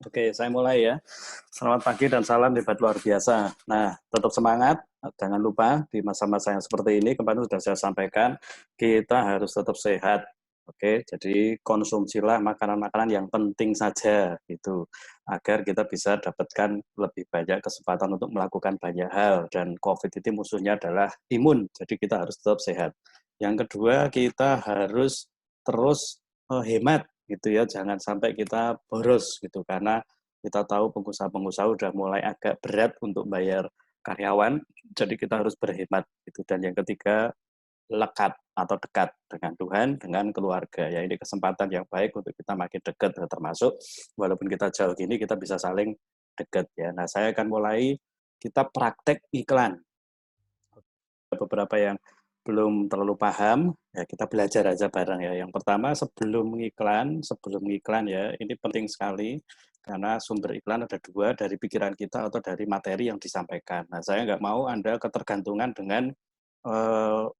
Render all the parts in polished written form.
Oke, saya mulai ya. Selamat pagi dan salam hebat luar biasa. Nah, tetap semangat. Jangan lupa di masa-masa yang seperti ini, kemarin sudah saya sampaikan, kita harus tetap sehat. Oke, jadi konsumsilah makanan-makanan yang penting saja, gitu, agar kita bisa dapatkan lebih banyak kesempatan untuk melakukan banyak hal. Dan COVID itu musuhnya adalah imun, jadi kita harus tetap sehat. Yang kedua, kita harus terus hemat gitu ya, jangan sampai kita boros gitu, karena kita tahu pengusaha-pengusaha udah mulai agak berat untuk bayar karyawan, jadi kita harus berhemat gitu. Dan yang ketiga, lekat atau dekat dengan Tuhan, dengan keluarga. Ya ini kesempatan yang baik untuk kita makin dekat, termasuk walaupun kita jauh gini kita bisa saling dekat ya. Nah, saya akan mulai kita praktek iklan. Beberapa yang belum terlalu paham, ya kita belajar aja bareng ya. Yang pertama, sebelum ngiklan ya, ini penting sekali karena sumber iklan ada dua, dari pikiran kita atau dari materi yang disampaikan. Nah, saya nggak mau Anda ketergantungan dengan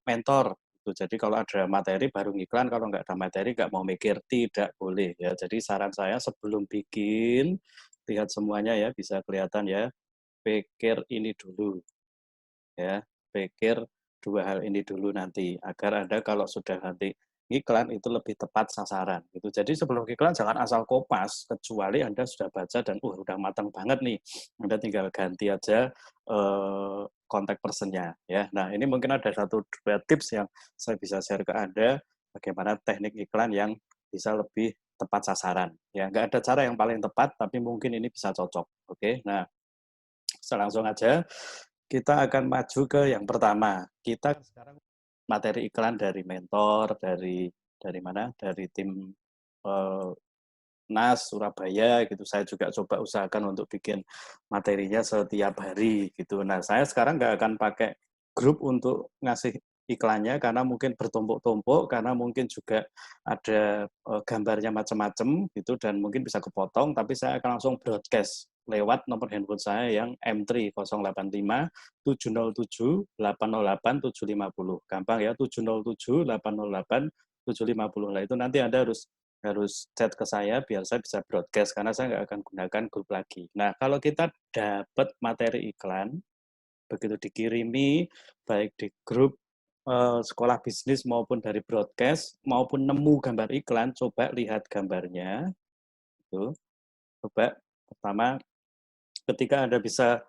mentor. Jadi kalau ada materi baru ngiklan, kalau nggak ada materi nggak mau mikir, tidak boleh ya. Jadi saran saya sebelum bikin, lihat semuanya ya, bisa kelihatan ya, pikir ini dulu ya, pikir dua hal ini dulu nanti, agar Anda kalau sudah nanti iklan itu lebih tepat sasaran gitu. Jadi sebelum iklan jangan asal kopas, kecuali Anda sudah baca dan udah matang banget nih, Anda tinggal ganti aja kontak personnya ya. Nah, ini mungkin ada satu dua tips yang saya bisa share ke Anda, bagaimana teknik iklan yang bisa lebih tepat sasaran ya. Nggak ada cara yang paling tepat, tapi mungkin ini bisa cocok. Oke, nah langsung aja kita akan maju ke yang pertama. Kita sekarang materi iklan dari mentor, dari mana? Dari tim eh, NAS Surabaya gitu. Saya juga coba usahakan untuk bikin materinya setiap hari gitu. Nah, saya sekarang nggak akan pakai grup untuk ngasih iklannya karena mungkin bertumpuk-tumpuk, karena mungkin juga ada gambarnya macam-macam gitu dan mungkin bisa kepotong, tapi saya akan langsung broadcast lewat nomor handphone saya yang M3 085 707 808 750. Gampang ya, 707 808 750. Nah, itu nanti Anda harus chat ke saya biar saya bisa broadcast karena saya nggak akan gunakan grup lagi. Nah, kalau kita dapat materi iklan, begitu dikirimi baik di grup sekolah bisnis maupun dari broadcast maupun nemu gambar iklan, coba lihat gambarnya. Itu coba pertama ketika Anda bisa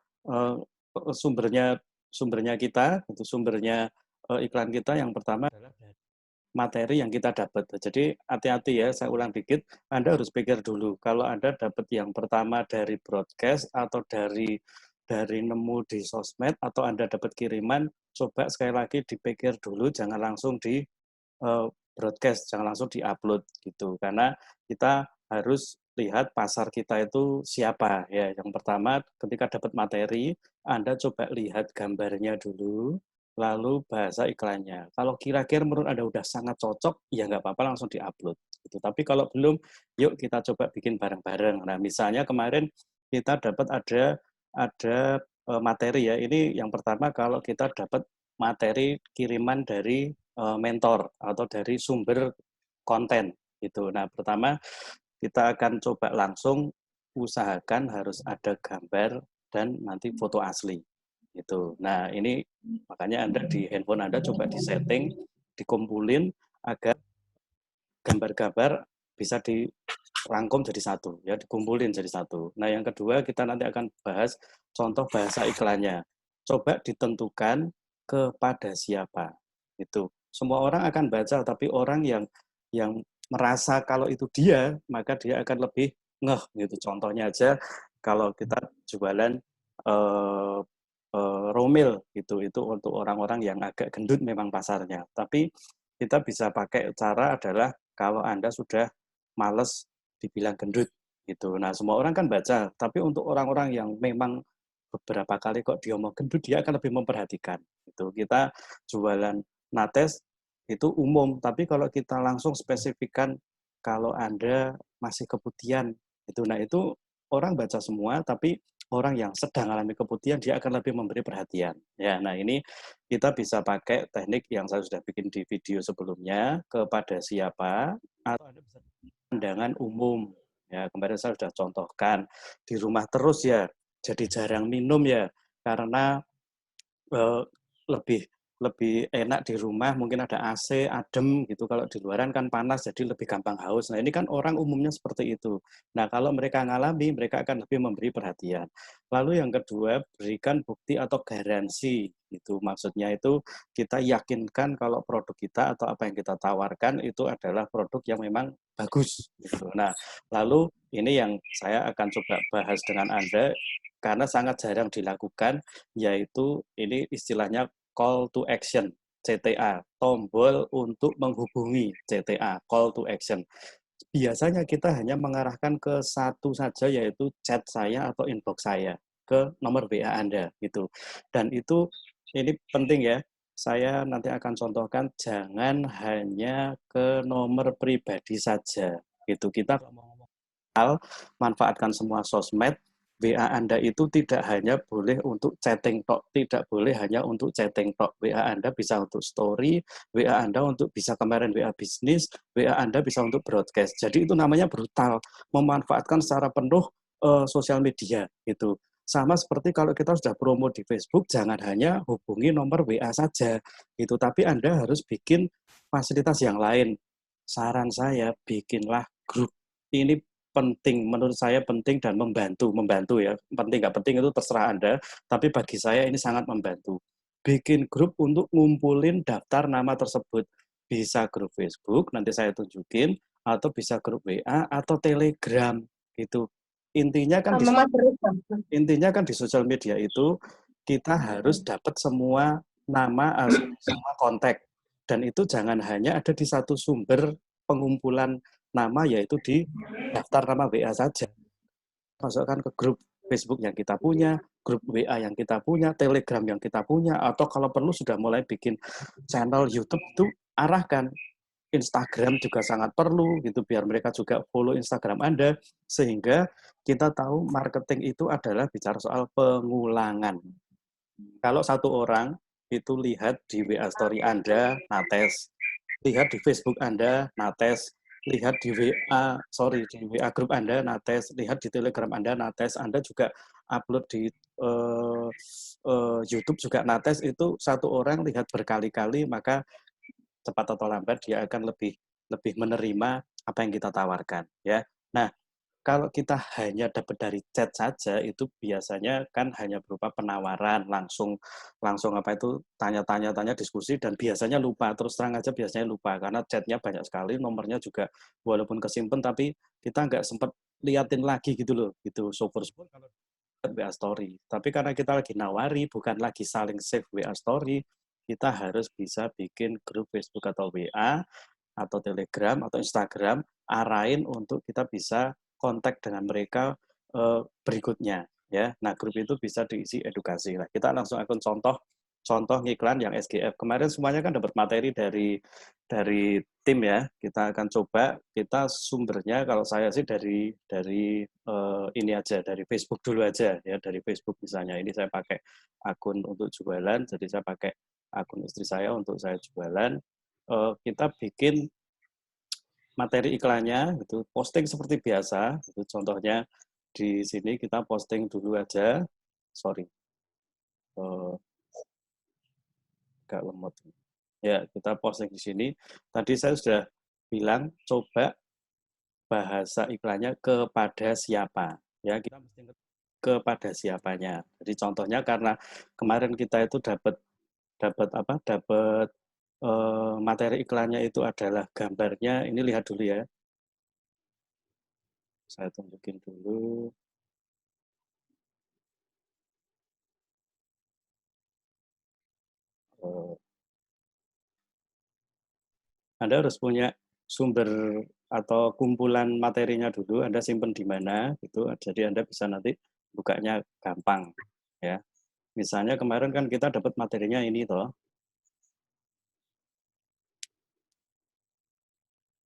sumbernya sumbernya kita, itu sumbernya iklan kita yang pertama adalah materi yang kita dapat. Jadi hati-hati ya, saya ulang dikit, Anda harus pikir dulu. Kalau Anda dapat yang pertama dari broadcast atau dari nemu di sosmed atau Anda dapat kiriman, coba sekali lagi dipikir dulu, jangan langsung di broadcast, jangan langsung di-upload gitu. Karena kita harus lihat pasar kita itu siapa ya. Yang pertama, ketika dapat materi, Anda coba lihat gambarnya dulu, lalu bahasa iklannya. Kalau kira-kira menurut Anda udah sangat cocok, ya nggak apa-apa langsung di-upload. Gitu. Tapi kalau belum, yuk kita coba bikin bareng-bareng. Nah, misalnya kemarin kita dapat ada materi ya. Ini yang pertama kalau kita dapat materi kiriman dari mentor atau dari sumber konten gitu. Nah, pertama kita akan coba langsung usahakan harus ada gambar dan nanti foto asli gitu. Nah, ini makanya Anda di handphone Anda coba disetting, dikumpulin agar gambar-gambar bisa dirangkum jadi satu, ya dikumpulin jadi satu. Nah, yang kedua kita nanti akan bahas contoh bahasa iklannya. Coba ditentukan kepada siapa. Itu. Semua orang akan baca, tapi orang yang merasa kalau itu dia, maka dia akan lebih ngeh gitu. Contohnya aja kalau kita jualan eh, romil gitu, itu untuk orang-orang yang agak gendut memang pasarnya. Tapi kita bisa pakai cara adalah kalau Anda sudah males dibilang gendut gitu. Nah, semua orang kan baca, tapi untuk orang-orang yang memang beberapa kali kok dia mau gendut, dia akan lebih memperhatikan. Itu kita jualan nates itu umum, tapi kalau kita langsung spesifikkan kalau Anda masih keputihan itu, nah itu orang baca semua, tapi orang yang sedang alami keputihan dia akan lebih memberi perhatian. Ya, nah ini kita bisa pakai teknik yang saya sudah bikin di video sebelumnya, kepada siapa atau Anda bisa pandangan umum. Ya, kemarin saya sudah contohkan di rumah terus ya, jadi jarang minum ya, karena Eee, lebih lebih enak di rumah, mungkin ada AC, adem gitu, kalau di luaran kan panas, jadi lebih gampang haus. Nah, ini kan orang umumnya seperti itu. Nah, kalau mereka ngalami, mereka akan lebih memberi perhatian. Lalu yang kedua, berikan bukti atau garansi, gitu. Maksudnya itu kita yakinkan kalau produk kita atau apa yang kita tawarkan itu adalah produk yang memang bagus, gitu. Nah, lalu ini yang saya akan coba bahas dengan Anda, karena sangat jarang dilakukan, yaitu ini istilahnya call to action, CTA, tombol untuk menghubungi, CTA, call to action. Biasanya kita hanya mengarahkan ke satu saja, yaitu chat saya atau inbox saya ke nomor WA Anda gitu. Dan itu ini penting ya. Saya nanti akan contohkan, jangan hanya ke nomor pribadi saja gitu. Kita manfaatkan semua sosmed. WA Anda itu tidak hanya boleh untuk chatting tok, tidak boleh hanya untuk chatting tok. WA Anda bisa untuk story, WA Anda untuk bisa kemarin WA bisnis, WA Anda bisa untuk broadcast. Jadi itu namanya brutal, memanfaatkan secara penuh sosial media gitu. Sama seperti kalau kita sudah promo di Facebook, jangan hanya hubungi nomor WA saja gitu, tapi Anda harus bikin fasilitas yang lain. Saran saya, bikinlah grup. Ini penting, menurut saya penting dan membantu ya. Penting nggak penting itu terserah Anda, tapi bagi saya ini sangat membantu. Bikin grup untuk ngumpulin daftar nama tersebut. Bisa grup Facebook, nanti saya tunjukin, atau bisa grup WA atau Telegram gitu. Intinya kan di Sama Mas terus. intinya kan di sosial media itu kita harus dapat semua nama, semua kontak, dan itu jangan hanya ada di satu sumber pengumpulan nama, yaitu di daftar nama WA saja. Masukkan ke grup Facebook yang kita punya, grup WA yang kita punya, Telegram yang kita punya, atau kalau perlu sudah mulai bikin channel YouTube itu arahkan. Instagram juga sangat perlu gitu, biar mereka juga follow Instagram Anda, sehingga kita tahu marketing itu adalah bicara soal pengulangan. Kalau satu orang itu lihat di WA story Anda, nates, lihat di Facebook Anda, nates, lihat di WA grup Anda, nates, lihat di Telegram Anda, nates, Anda juga upload di YouTube juga nates, itu satu orang lihat berkali-kali, maka cepat atau lambat dia akan lebih lebih menerima apa yang kita tawarkan ya. Nah, kalau kita hanya dapat dari chat saja, itu biasanya kan hanya berupa penawaran, langsung langsung apa itu, tanya-tanya diskusi, dan biasanya lupa, terus terang aja biasanya lupa, karena chatnya banyak sekali, nomornya juga walaupun kesimpan, tapi kita nggak sempat liatin lagi gitu loh, gitu. Syukur-syukur kalau WA Story. Tapi karena kita lagi nawari, bukan lagi saling save WA Story, kita harus bisa bikin grup Facebook atau WA, atau Telegram, atau Instagram, arahin untuk kita bisa kontak dengan mereka berikutnya ya. Nah, grup itu bisa diisi edukasi. Nah, kita langsung akan contoh contoh ngiklan yang SGF. Kemarin semuanya kan dapat materi dari tim ya. Kita akan coba, kita sumbernya kalau saya sih dari ini aja, dari Facebook dulu aja ya, dari Facebook misalnya. Ini saya pakai akun untuk jualan, jadi saya pakai akun istri saya untuk saya jualan. Kita bikin materi iklannya gitu, posting seperti biasa gitu. Contohnya di sini kita posting dulu aja, sorry, agak lemot ya, kita posting di sini. Tadi saya sudah bilang coba bahasa iklannya kepada siapa ya, kita mesti kepada siapanya. Jadi contohnya, karena kemarin kita itu dapat dapat apa dapat materi iklannya itu adalah gambarnya, ini lihat dulu ya, saya tunjukin dulu. Anda harus punya sumber atau kumpulan materinya dulu, Anda simpan di mana gitu. Jadi Anda bisa nanti bukanya gampang ya. Misalnya kemarin kan kita dapat materinya ini toh.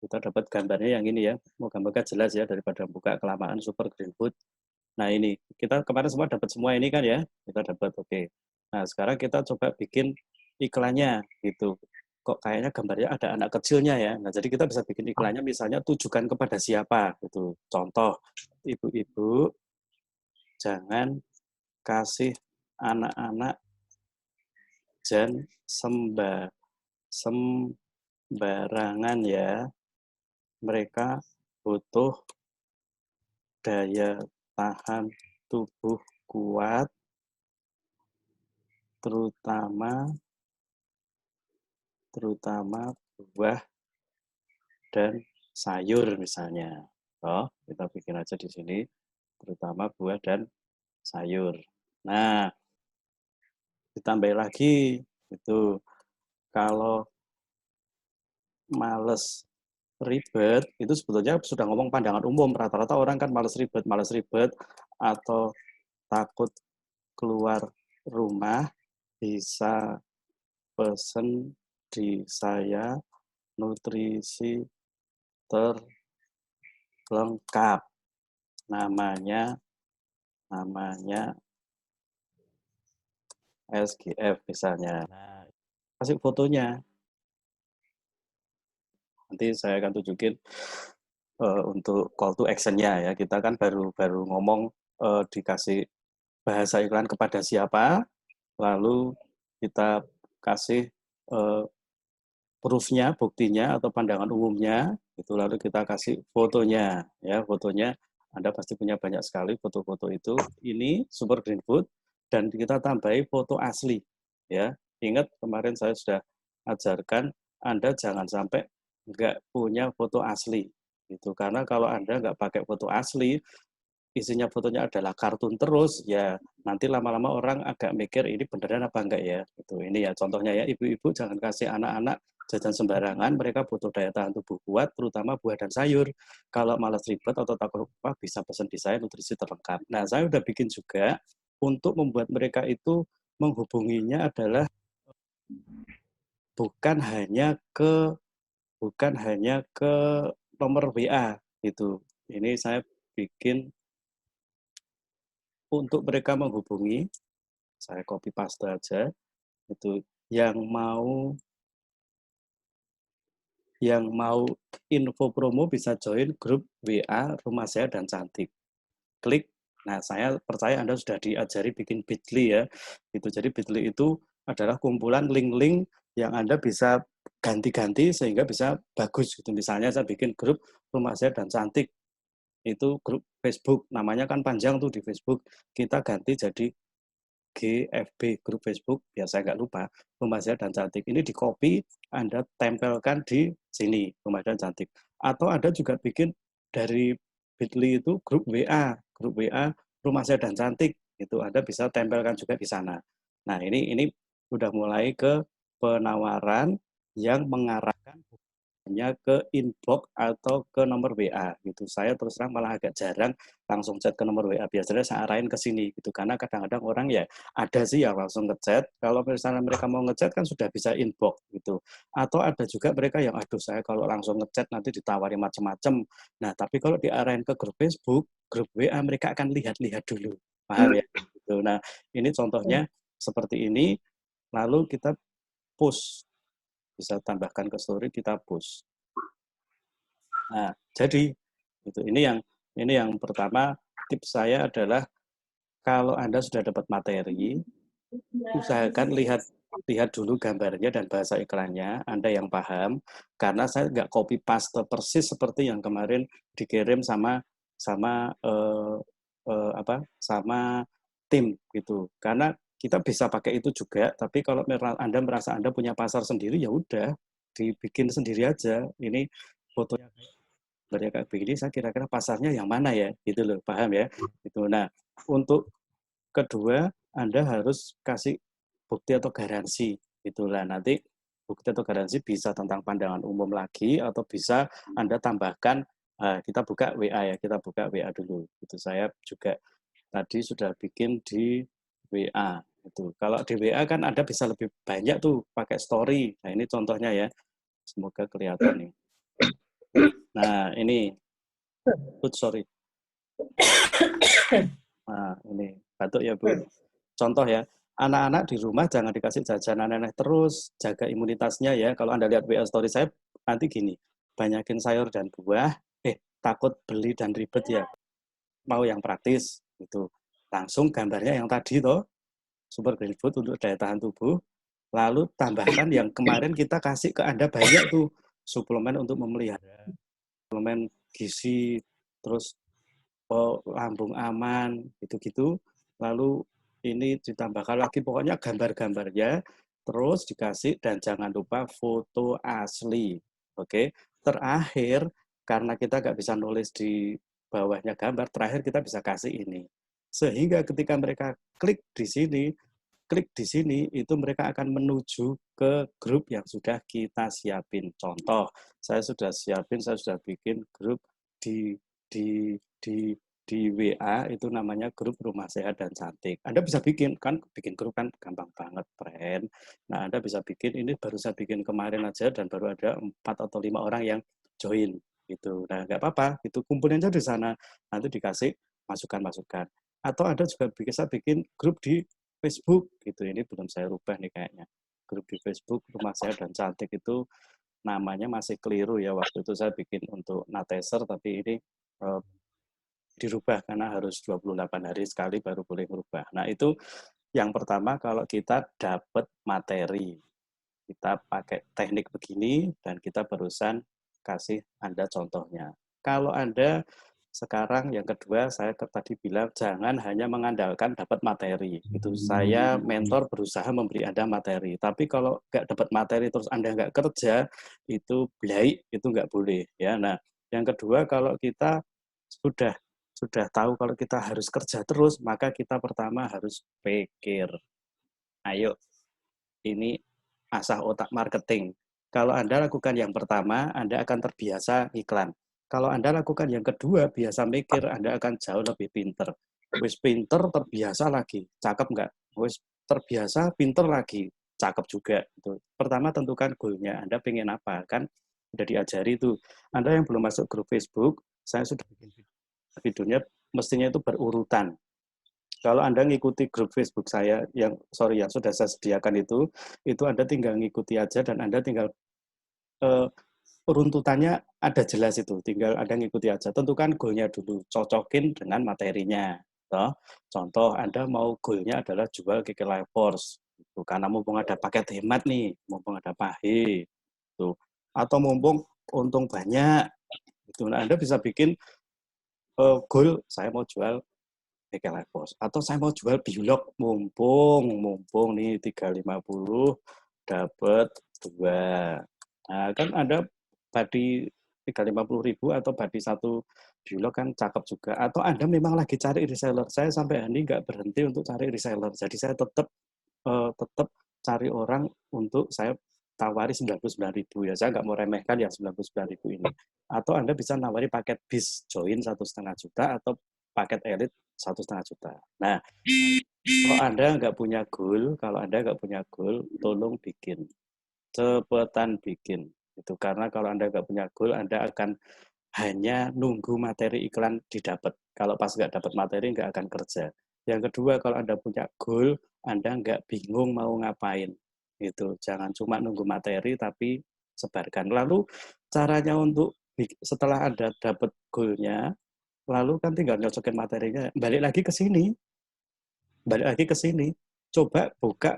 Kita dapat gambarnya yang ini ya. Moga-moga jelas ya, daripada buka kelamaan Super Green Food. Nah, ini kita kemarin semua dapat semua ini kan ya. Kita dapat, oke. Nah, sekarang kita coba bikin iklannya gitu. kok kayaknya gambarnya ada anak kecilnya ya. Nah, jadi kita bisa bikin iklannya misalnya tujukan kepada siapa gitu. Contoh, ibu-ibu jangan kasih anak-anak sembarangan ya. Mereka butuh daya tahan tubuh kuat, terutama buah dan sayur misalnya. Oh, kita bikin aja di sini, terutama buah dan sayur. Nah, ditambah lagi itu kalau males ribet itu sebetulnya sudah ngomong pandangan umum. Rata-rata orang kan males ribet atau takut keluar rumah bisa pesen di saya nutrisi terlengkap. Namanya SGF misalnya. Nah, kasih fotonya. Nanti saya akan tunjukin untuk call to action-nya ya. Kita kan baru ngomong dikasih bahasa iklan kepada siapa, lalu kita kasih proof-nya, buktinya atau pandangan umumnya, itu lalu kita kasih fotonya ya. Fotonya Anda pasti punya banyak sekali foto-foto itu. Ini Super Green Food dan kita tambahi foto asli ya. Ingat kemarin saya sudah ajarkan Anda jangan sampai nggak punya foto asli itu, karena kalau Anda nggak pakai foto asli, isinya fotonya adalah kartun terus, ya nanti lama-lama orang agak mikir ini beneran apa enggak ya. Itu ini ya contohnya ya, ibu-ibu jangan kasih anak-anak jajan sembarangan, mereka butuh daya tahan tubuh kuat, terutama buah dan sayur. Kalau malas ribet atau takut lupa, bisa pesan di saya nutrisi terlengkap. Nah, saya udah bikin juga untuk membuat mereka itu menghubunginya adalah bukan hanya ke nomor WA gitu. Ini saya bikin untuk mereka menghubungi, saya copy paste aja, itu yang mau info promo bisa join grup WA Rumah Sehat dan Cantik. Klik. Nah, saya percaya Anda sudah diajari bikin Bitly ya. Itu jadi Bitly itu adalah kumpulan link-link yang Anda bisa ganti-ganti sehingga bisa bagus gitu. Misalnya saya bikin grup Rumah Sehat dan Cantik. Itu grup Facebook, namanya kan panjang tuh di Facebook. Kita ganti jadi GFB, grup Facebook, biar saya nggak lupa, Rumah Sehat dan Cantik. Ini di copy, Anda tempelkan di sini, Rumah Sehat dan Cantik. Atau Anda juga bikin dari Bitly itu grup WA Rumah Sehat dan Cantik. Itu Anda bisa tempelkan juga di sana. Nah, ini udah mulai ke penawaran yang mengarahkan hanya ke inbox atau ke nomor WA gitu. Saya terus terang malah agak jarang langsung chat ke nomor WA. Biasanya saya arahin ke sini gitu. Karena kadang-kadang orang ya ada sih yang langsung ngechat. Kalau misalnya mereka mau ngechat kan sudah bisa inbox gitu. Atau ada juga mereka yang aduh saya kalau langsung ngechat nanti ditawari macam-macam. Nah, tapi kalau diarahin ke grup Facebook, grup WA mereka akan lihat-lihat dulu. Paham ya? Gitu. Nah, ini contohnya seperti ini. Lalu kita push, bisa tambahkan ke story, kita push. Nah, jadi itu ini yang pertama, tips saya adalah kalau Anda sudah dapat materi, usahakan lihat dulu gambarnya dan bahasa iklannya, Anda yang paham, karena saya nggak copy paste persis seperti yang kemarin dikirim sama sama sama tim gitu. Karena kita bisa pakai itu juga, tapi kalau Anda merasa Anda punya pasar sendiri, ya udah dibikin sendiri aja. Ini fotonya kayak begini, saya kira-kira pasarnya yang mana ya, gitu loh, paham ya? Gitu. Nah, untuk kedua, Anda harus kasih bukti atau garansi, itulah nanti bukti atau garansi bisa tentang pandangan umum lagi atau bisa Anda tambahkan. Kita buka WA ya, kita buka WA dulu. Itu saya juga tadi sudah bikin di WA. Itu kalau di WA kan Anda bisa lebih banyak tuh pakai story. Nah ini contohnya ya, semoga kelihatan nih. Nah ini, sorry. Nah ini batuk ya Bu. Contoh ya, Anak-anak di rumah jangan dikasih jajanan aneh terus, jaga imunitasnya ya. Kalau Anda lihat WA story saya, nanti gini, banyakin sayur dan buah, takut beli dan ribet ya, mau yang praktis, gitu. Langsung gambarnya yang tadi toh, super green food untuk daya tahan tubuh, lalu tambahkan yang kemarin kita kasih ke Anda banyak tuh, suplemen untuk memelihara, suplemen gizi, terus lambung aman, gitu-gitu. Lalu ini ditambahkan lagi, pokoknya gambar-gambarnya, terus dikasih, dan jangan lupa foto asli. Oke, terakhir, karena kita nggak bisa nulis di bawahnya gambar, terakhir kita bisa kasih ini. Sehingga ketika mereka klik di sini, itu mereka akan menuju ke grup yang sudah kita siapin. Contoh, saya sudah bikin grup di di di di WA, itu namanya grup Rumah Sehat dan Cantik. Anda bisa bikin grup kan gampang banget, friend. Nah, Anda bisa bikin, ini baru saya bikin kemarin aja dan baru ada 4 atau 5 orang yang join gitu. Nah, nggak apa-apa, itu kumpulin aja di sana. Nanti dikasih masukan-masukan. Atau Anda juga bisa bikin grup di Facebook gitu. Ini belum saya rubah nih kayaknya. Grup di Facebook Rumah Sehat dan Cantik itu namanya masih keliru ya, waktu itu saya bikin untuk Nateser, tapi ini dirubah karena harus 28 hari sekali baru boleh merubah. Nah, itu yang pertama, kalau kita dapat materi, kita pakai teknik begini dan kita barusan kasih Anda contohnya. Kalau Anda sekarang yang kedua, saya tadi bilang jangan hanya mengandalkan dapat materi. Itu saya mentor berusaha memberi Anda materi. Tapi kalau nggak dapat materi terus Anda nggak kerja, itu baik, itu nggak boleh. Ya, nah yang kedua, kalau kita sudah tahu kalau kita harus kerja terus, maka kita pertama harus pikir. Ayo, ini asah otak marketing. Kalau Anda lakukan yang pertama, Anda akan terbiasa iklan. Kalau Anda lakukan yang kedua, biasa mikir, Anda akan jauh lebih pinter. Wis pinter, terbiasa lagi. Cakep nggak? Wis terbiasa, pinter lagi. Cakep juga. Itu. Pertama, tentukan goalnya. Anda pengen apa? Kan udah diajari tuh. Anda yang belum masuk grup Facebook, saya sudah bikin videonya, mestinya itu berurutan. Kalau Anda ngikuti grup Facebook saya yang sudah saya sediakan itu Anda tinggal ngikuti aja dan Anda tinggal runtutannya ada jelas itu, tinggal Anda ngikuti aja. Tentukan goalnya dulu, cocokin dengan materinya. Toh. Contoh, Anda mau goalnya adalah jual Kiki Life Force, gitu. Karena mumpung ada paket hemat nih, mumpung ada pahe, gitu. Atau mumpung untung banyak, gitu. Nah, Anda bisa bikin goal, saya mau jual Levos. Atau saya mau jual Biolog, mumpung nih 350 dapat 2. Nah, kan Anda badi 350.000 atau badi 1 Biolog kan cakep juga. Atau Anda memang lagi cari reseller. Saya sampai hari ini nggak berhenti untuk cari reseller. Jadi saya tetap cari orang untuk saya tawari 99.000 ya. Saya nggak mau remehkan yang 99.000 ini. Atau Anda bisa nawari paket bis, join 1,5 juta atau paket elit 1,5 juta. Nah, kalau Anda nggak punya goal, tolong bikin. Cepetan bikin. Itu karena kalau Anda nggak punya goal, Anda akan hanya nunggu materi iklan didapat. Kalau pas nggak dapat materi, nggak akan kerja. Yang kedua, kalau Anda punya goal, Anda nggak bingung mau ngapain. Itu jangan cuma nunggu materi, tapi sebarkan. Lalu caranya untuk setelah Anda dapat goalnya, lalu kan tinggal nyocokin materinya. Balik lagi ke sini. Coba buka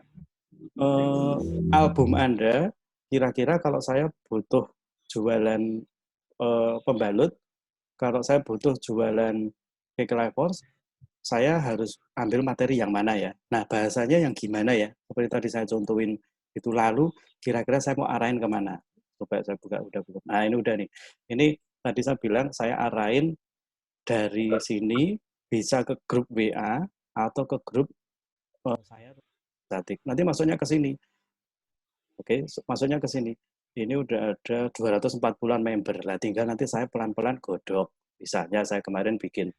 album Anda. Kira-kira kalau saya butuh jualan pembalut, kalau saya butuh jualan Cake Life Force, saya harus ambil materi yang mana ya? Nah, bahasanya yang gimana ya? Seperti tadi saya contohin itu, lalu kira-kira saya mau arahin kemana? Coba saya buka, udah buka. Nah, ini udah nih. Ini tadi saya bilang saya arahin dari sini bisa ke grup WA atau ke grup saya statik. Nanti masuknya ke sini. Oke, masuknya ke sini. Ini udah ada 240-an member. Lah tinggal nanti saya pelan-pelan godok. Misalnya saya kemarin bikin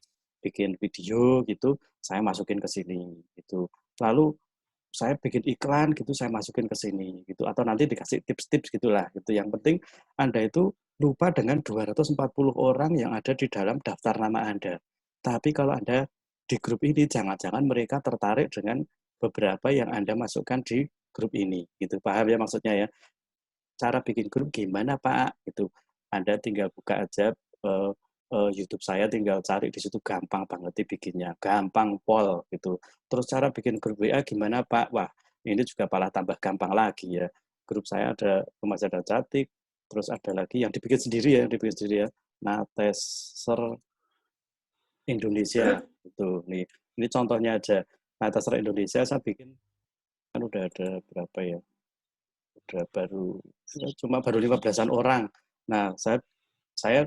video gitu, saya masukin ke sini gitu. Lalu saya bikin iklan gitu, saya masukin ke sini gitu. Atau nanti dikasih tips-tips gitulah gitu. Yang penting Anda itu lupa dengan 240 orang yang ada di dalam daftar nama Anda. Tapi kalau Anda di grup ini, jangan-jangan mereka tertarik dengan beberapa yang Anda masukkan di grup ini, gitu. Paham ya maksudnya ya? Cara bikin grup gimana Pak? Gitu. Anda tinggal buka aja YouTube saya, tinggal cari di situ, gampang banget dibikinnya, gampang pol gitu. Terus cara bikin grup WA gimana Pak? Wah, ini juga malah tambah gampang lagi ya. Grup saya ada Mas ada Catik, terus ada lagi yang dibikin sendiri ya, Nateser Indonesia itu. Ini contohnya aja. Nateser Indonesia saya bikin kan udah ada berapa ya? Udah baru 15-an orang. Nah, saya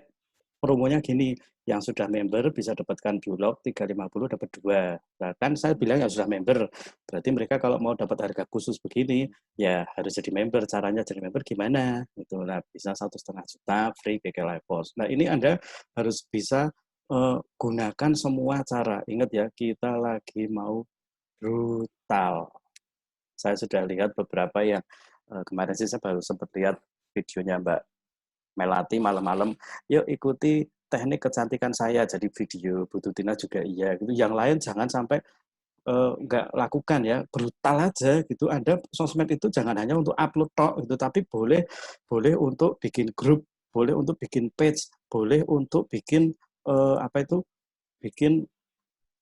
promonya gini, yang sudah member bisa dapatkan Bulog 350 dapat 2. Nah, kan saya bilang yang sudah member, berarti mereka kalau mau dapat harga khusus begini, ya harus jadi member. Caranya jadi member gimana? Gitu. Nah, bisa 1,5 juta free KK Live Post. Nah, ini Anda harus bisa gunakan semua cara. Ingat ya, kita lagi mau brutal. Saya sudah lihat beberapa yang kemarin sih saya baru sempat lihat videonya Mbak Melati malam-malam, yuk ikuti teknik kecantikan saya jadi video, Bu Tutina juga iya gitu. Yang lain jangan sampai nggak lakukan ya, brutal aja gitu. Anda sosmed itu jangan hanya untuk upload tok gitu, tapi boleh untuk bikin grup, boleh untuk bikin page, boleh untuk bikin bikin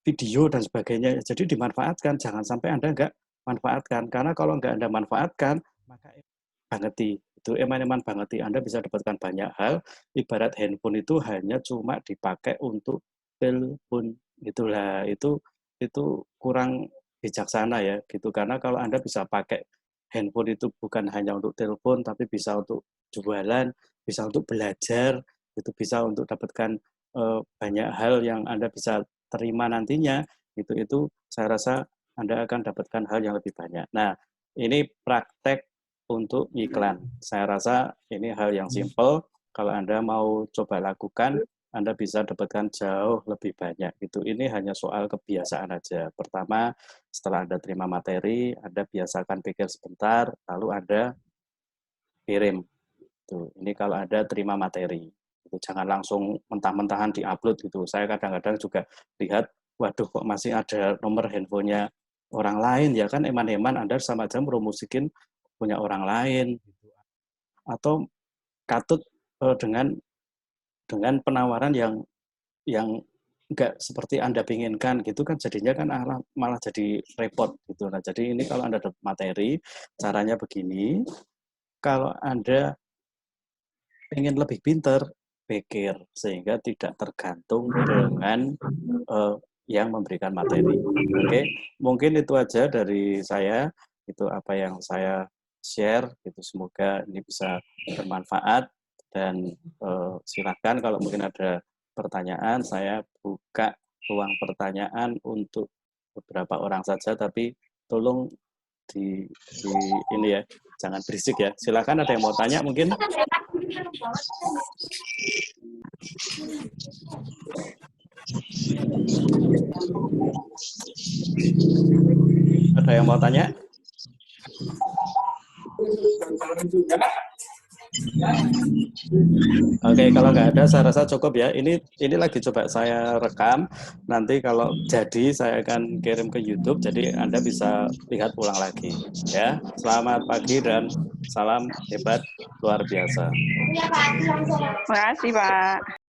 video dan sebagainya. Jadi dimanfaatkan, jangan sampai Anda nggak manfaatkan. Karena kalau nggak Anda manfaatkan, maka bangeti. Itu eman-eman bangeti. Anda bisa dapatkan banyak hal, ibarat handphone itu hanya cuma dipakai untuk telepon. Itulah, itu kurang bijaksana ya, gitu. Karena kalau Anda bisa pakai handphone itu bukan hanya untuk telepon, tapi bisa untuk jualan, bisa untuk belajar, itu bisa untuk dapatkan banyak hal yang Anda bisa terima nantinya, itu saya rasa Anda akan dapatkan hal yang lebih banyak. Nah, ini praktek untuk iklan. Saya rasa ini hal yang simple. Kalau Anda mau coba lakukan, Anda bisa dapatkan jauh lebih banyak. Ini hanya soal kebiasaan aja. Pertama, setelah Anda terima materi, Anda biasakan pikir sebentar, lalu Anda kirim. Ini kalau Anda terima materi. Jangan langsung mentah-mentahan di-upload gitu. Saya kadang-kadang juga lihat, waduh kok masih ada nomor handphonenya orang lain, ya kan eman-eman Anda sama aja meromosikin punya orang lain. Atau katut dengan penawaran yang nggak seperti Anda inginkan gitu kan, jadinya kan malah jadi repot gitu. Nah, jadi ini kalau Anda dapat materi, caranya begini, kalau Anda ingin lebih pinter, pikir sehingga tidak tergantung dengan yang memberikan materi. Oke, mungkin itu aja dari saya. Itu apa yang saya share. Itu semoga ini bisa bermanfaat dan silakan kalau mungkin ada pertanyaan, saya buka ruang pertanyaan untuk beberapa orang saja, tapi tolong di ini ya, jangan berisik ya. Silakan, ada yang mau tanya mungkin? Ada yang mau tanya? Oke, kalau nggak ada, saya rasa cukup ya. Ini lagi coba saya rekam. Nanti kalau jadi, saya akan kirim ke YouTube. Jadi Anda bisa lihat ulang lagi. Ya, selamat pagi dan salam hebat luar biasa. Terima kasih, Pak.